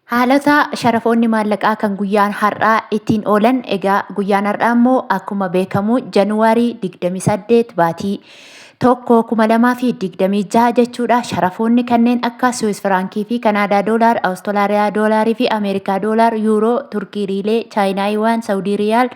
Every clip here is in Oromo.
Haalota sharafoonni maallaqaa kan guyyaan har'aa ittiin oolan egaa guyyaan har'aa immoo akkuma beekamu Januwaarii 28 baatii 1 2026 jechuudha. Sharafoonni kanneen akka Swiss firankii fi Kanaadaa doolaar, Awustiraaliyaa doolaarii fi Ameerikaa doolaar, Yuuroo, Turkii riilee, Chaayinaa yuwaan, Saawudii riyaal,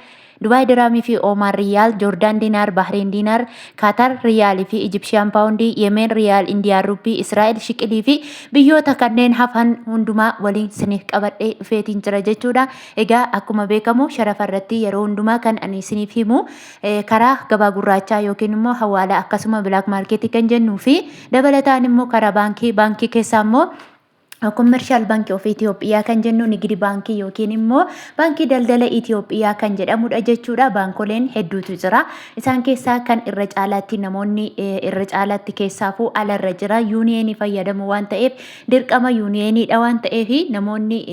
Dubaay diraamii fi Oomaan riyaal, Joordaan diinaar, Bahrein diinaar, Kaatar riyaalii fi Ijipsiyaan paawundii, Yemen riyaal, Indiyaan ruppii, Israa'el shiqilii fi biyyoota kanneen hafan hundumaa waliin siniif qabadhee dhufeetiin jira jechuudha. Egaa akkuma beekamu sharafa irratti yeroo hundumaa kan ani siniif himu karaa gabaa gurraachaa yookiin immoo hawaalaa akkasuma bilaak maarkeetii kan jennuu fi dabalataan immoo karaa baankii keessaa immoo Commercial Bank of Ethiopia kan jennu nigdi baankii yookiin immoo baankii daldala Itoophiyaa kan jedhamudha jechuudha. Baankoleen hedduutu jira. Isaan keessaa kan irra caalaatti namoonni irra caalaatti keessaafuu alarra jira. Yuuniyeenii fayyadamu waan ta'eef dirqama yuuniyeeniidha waan ta'eef namoonni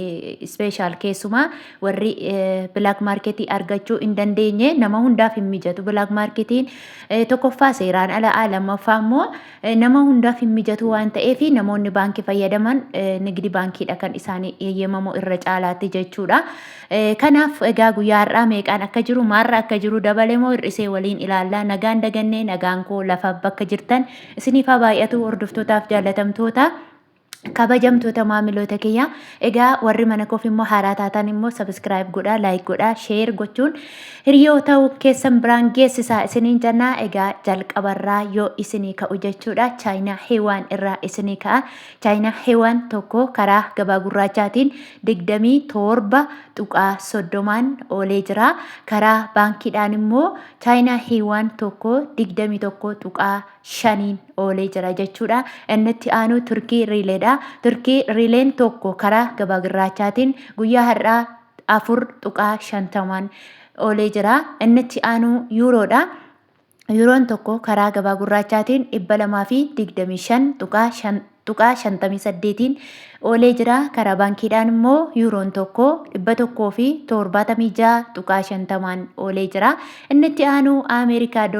special keessumaa warri black marketii argachuu hin dandeenye nama hundaaf hin mijatu. Black marketiin tokkoffaa seeraan ala lammaffaa immoo nama hundaaf hin mijatu waan ta'eef namoonni baankii fayyadaman nigdi baankiidha kan isaanii eeyyamamu irra caalaatti jechuudha. Kanaaf egaa guyyaa har'aa meeqaan akka jiru maarra akka jiru dabalee moo hir'isee waliin ilaallaa. Nagaan dagannee nagaan koo lafa bakka jirtan isiniif haa baay'atu hordoftootaaf jaalatamtoota. Kabajamtoota maamiloota kiyya egaa warri mana koof immoo haaraa taatan immoo subscribe godhaa, like godhaa, share gochuun hiriyoota keessan biraan geessisaa isiniin jennaa. Egaa jalqabarraa yoo isinii ka'u jechuudha. Chaayinaa heewaan irraa isinii ka'a. Chaayinaa heewaan tokko karaa gabaa gurraachaatiin 27.30 oolee jira. Karaa baankiidhaan immoo Chaayinaa heewaan tokko 21.5 oolee jira jechuudha. Innitti aanu Turkii riileedha. Turkii riileen tokko karaa gabaa gurraachaatiin guyyaa har'aa 4.50 oolee jira. Innitti aanu yuuroodha. Yuuroon tokko karaa gabaa gurraachaatiin 225.58 oolee jira. Karaa baankiidhaan immoo yuuroon tokko 176.50 oolee jira. Innitti aanu Ameerikaan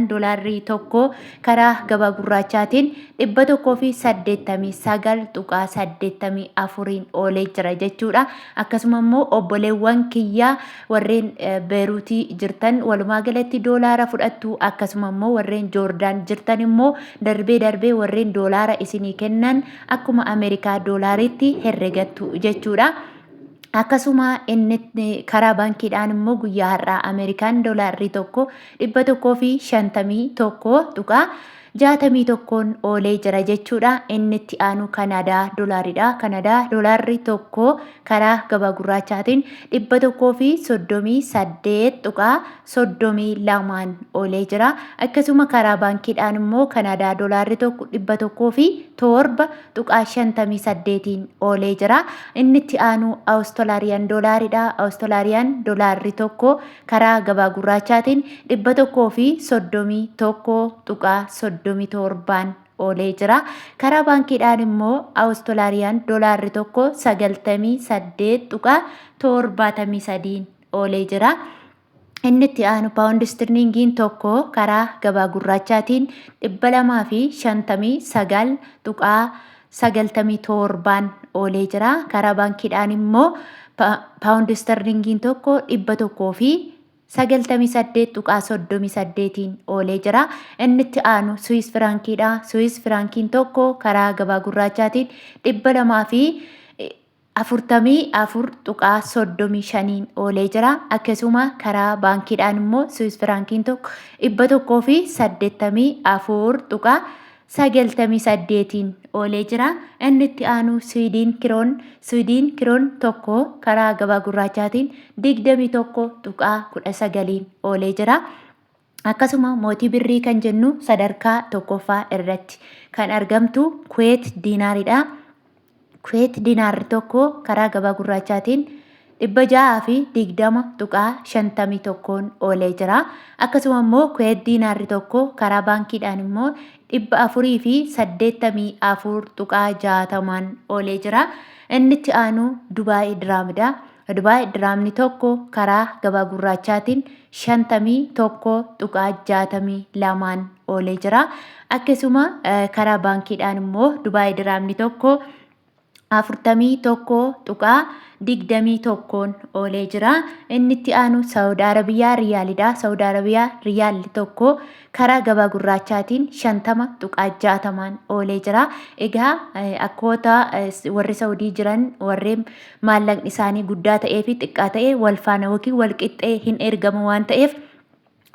doolaarrii tokko karaa gabaa gurraachaatiin 189.84 oolee jira jechuudha. Akkasuma immoo obboleewwan kiyyaa warreen Beeruutii jirtan walumaa galatti doolaara fudhattu. Akkasuma immoo warreen Joordaan jirtan immoo darbee warreen doolaara isinii kennan akkuma Ameerikaa doolaaritti herregattu jechuudha. Akkasuma inni karaa baankiidhaan immoo guyyaa har'aa Ameerikaan doolaarrii tokko 151.61 oolee jira jechuudha. Innitti aanu Kanaadaa doolaaridha. Kanaadaa doolaarrii tokko karaa gabaa gurraachaatiin 138.32 oolee jira. Akkasuma karaa baankiidhaan immoo Kanaadaa doolaarrii tokko 107.58 oolee jira. Innitti aanu Awustiraaliyaa doolaaridha. Awustiraaliyaa doolaarrii tokko karaa gabaa gurraachaatiin 131.37 oolee jira. Karaa baankiidhaan immoo Awustiraaliyaa doolaarrii tokko 98.73 oolee jira. Innitti aanu paawundi istirliingiin tokko karaa gabaa gurraachaatiin 259.97 oolee jira. Karaa baankiidhaan immoo paawundi istirliingiin tokko 198.38 oolee jira. Innitti aanu Swiss firankiidha. Swiss firankiin tokko karaa gabaa gurraachaatiin 244.35 oolee jira. Akkasuma karaa baankiidhaan immoo Swiss firankiin tokko 184.98 oolee jira. Innitti aanu Swiidin kiroon tokko karaa gabaa gurraachaatiin 21.19 oolee jira. Akkasuma mootii birrii kan jennu sadarkaa tokkoffaa irratti kan argamtu Kuweet diinaaridha. Kuweet diinaarri tokko karaa gabaa gurraachaatiin 620.51 oolee jira. Akkasuma immoo Kuweet diinaarri tokko karaa baankiidhaan immoo 484.60 oolee jira. Innitti aanu Dubaay diraamidha. Dubaay diraamni tokko karaa gabaa gurraachaatiin 51.62 oolee jira. Akkasuma karaa baankiidhaan immoo Dubaay diraamni tokko afurtamii tokko tuqaa digdamii tokkoon oolee jira. Inni itti aanu Saawud Arabiyaa riyaalidha. Saawud Arabiyaa riyaalli tokko karaa gabaa gurraachaatiin 50 tuqaa 60 oolee jira. Egaa akkoota warri Saawudii jiran warreen maallaqni isaanii guddaa ta'ee fi xiqqaa ta'e wal faana yookiin wal qixxee hin ergamu waan ta'eef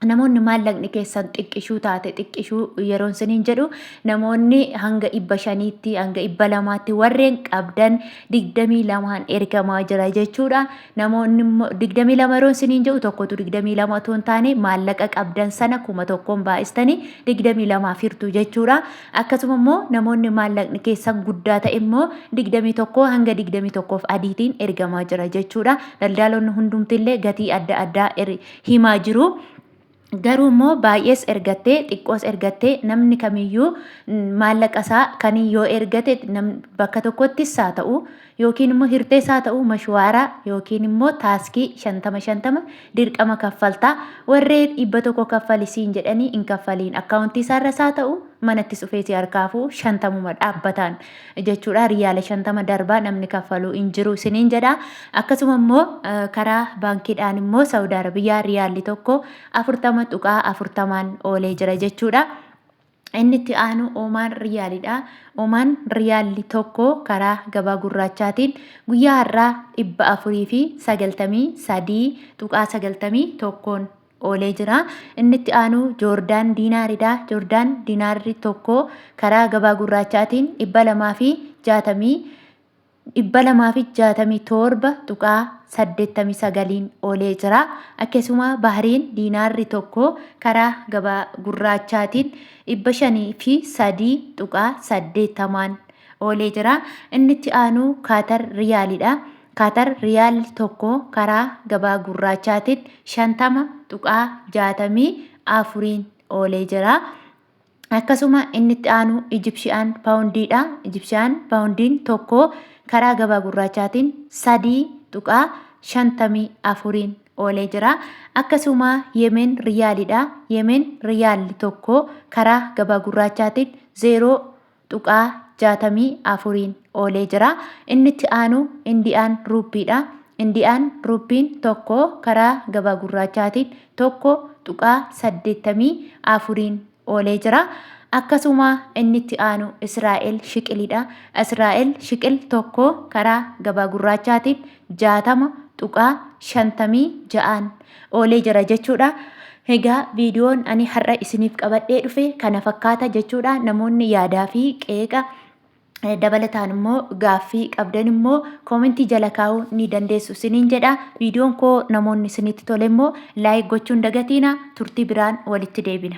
namoonni maallaqni keessan xiqqishuu taate xiqqishuu yeroon siniin jedhu namoonni hanga 500tti hanga 200tti warreen qabdan 22 ergamaa jira jechuudha. Namoonni 22 yeroon siniin jedhu tokkotu 22 otoo hin taane maallaqa qabdan sana 1,000 baa'istanii 22 firtu jechuudha. Akkasuma immoo namoonni maallaqni keessan guddaa ta'e immoo 21 hanga 21 adiitiin ergamaa jira jechuudha. Daldaltoonni hundumtillee gatii adda addaa himaa jiru. Garuu immoo baay'ees ergattee xiqqoos ergattee namni kamiyyuu maallaqa isaa kan yoo ergate bakka tokkottis haa ta'u yookiin immoo hirtees haa ta'u mashwaaraa yookiin immoo taaskii 50 dirqama kaffaltaa warreen 100 kaffalisiin jedhanii hin kaffaliin akkaawuntii isaarras haa ta'u manatti dhufeeti harkaafuu 50 dhaabbataan jechuudha. Riyaala 50 darbaa namni kaffaluu hin jiru isiniin jedha. Akkasuma immoo karaa baankiidhaan immoo Saawud Arabiyaa riyaalli tokko 40 tuqaa 40 oolee jira jechuudha. Inni itti aanu Omaan riyaalidha. Omaan riyaalli tokko karaa gabaa gurraachaatiin guyyaa har'aa 493 tuqaa 91 oolee jira. Inni itti aanu Joordaan diinaaridha. Joordaan diinaarri tokko karaa gabaa gurraachaatiin 267 tuqaa 89 oolee jira. Akkasuma Bahriin diinaarri tokko karaa gabaa gurraachaatiin 503 tuqaa 80 oolee jira. Inni itti aanu Kaatar riyaalidha. Kaatar riyaalli tokko karaa gabaa gurraachaatiin 50 tuqaa 64 oolee jira. Akkasuma inni itti aanu Ijipshiyaan paawundiidha. Ijipshiyaan paawundiin tokko karaa gabaa gurraachaatiin 3 tuqaa 54 oolee jira. Akkasuma Yemen riyaalidha. Yemen riyaalli tokko karaa gabaa gurraachaatiin 0 tuqaa 64 oolee jira. Inni itti aanu Indiyaan ruuppiidha. Indiyaan ruuppiin tokko karaa gabaa gurraachaatiin 1 tuqaa 84 oolee jira. Akkasuma inni itti aanu Israa'el shiqilidha. Israa'el shiqil tokko karaa gabaa gurraachaatiin 60 tuqaa 56 oolee jira jechuudha. Egaa viidiyoon ani har'a isiniif qabadhee dhufe kana fakkaata jechuudha. Namoonni yaadaa fi qeeqa dabalataan immoo gaaffii qabdan immoo koomentii jala kaa'uu ni dandeessu isiniin jedha. Viidiyoon koo namoonni isinitti tole immoo laayik gochuun dagatiina. Turtii biraan walitti deebina.